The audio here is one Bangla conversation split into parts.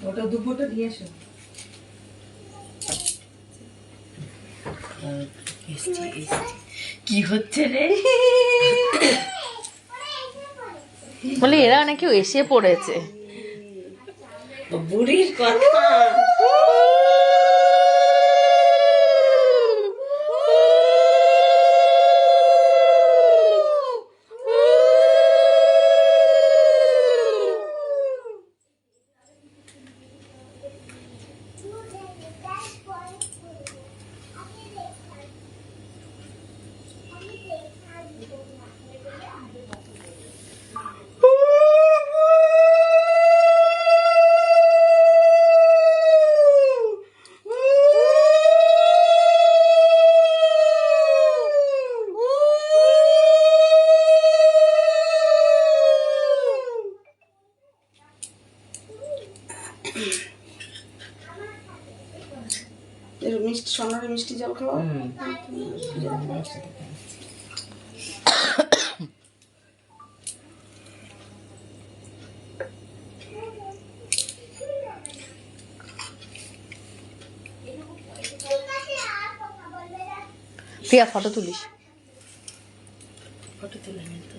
ওটা দুপুরটা দিয়ে এসো। কি হচ্ছে রে? বলে এরা নাকি এসে পড়েছে। বুড়ির কথা। মিষ্টি সোনার মিষ্টি জল খাওয়া। প্রিয়া ফটো তুলিস। ফটো তুলে নি তো।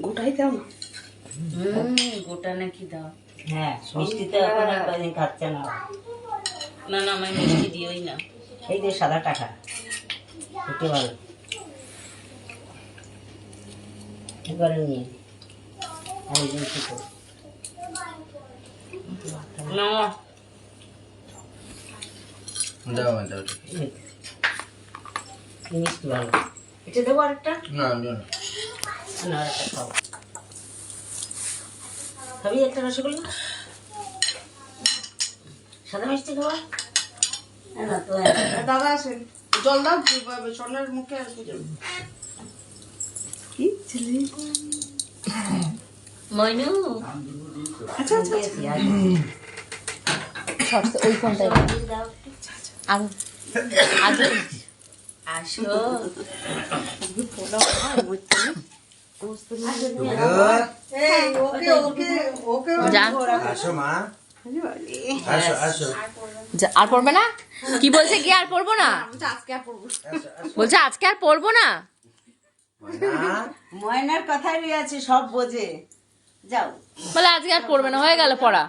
গোটাই দাও না। গোটা নাকি দাও? হ্যাঁ, মিষ্টি তো এখন আর কদিন খাচ্ছে না। না না, আমি মিষ্টি দিওই না। এই যে সাদা টাকা একটু ভালো এবারে নিয়ে আর এই যে ছোট না দাও দাও। মিষ্টি ভালো এটা দেবো আরেকটা। না না না একটা খাও খাবি একটা রসগোল্লা সাদা মিষ্টি খাওয়া না তো দাদা আসেন, জল দাও। সোনার মুখে আর পুজো কি ছেলে। মইনু আচ্ছা আচ্ছা ওই ফোনটাই আর আসো। ওকে ওকে ওকে যা। আসো মা, আসো আসো আর পড়বে না? কি বলছে কি আর পড়বো না? আজকে আর পড়বো। বলছে আজকে আর পড়বো না। মা। ময়নার কথাই আছে, সব বোঝে। যাও বলে আজকে আর পড়বে না, হয়ে গেল পড়া।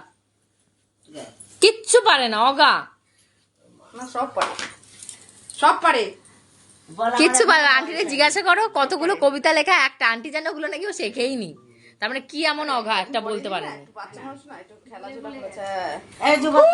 কিচ্ছু পারে না, অগা। না সব পারে, সব পারে। কিচ্ছু পারে না। আন্টিকে জিজ্ঞাসা করো কতগুলো কবিতা লেখা, একটা আন্টি জানে ওগুলো নাকি ও শেখেই নি। তার মানে কি এমন অগা একটা বলতে পারে না। বাচ্চা মানুষ না, একটু খেলাধুলা করেছে। এই যুবক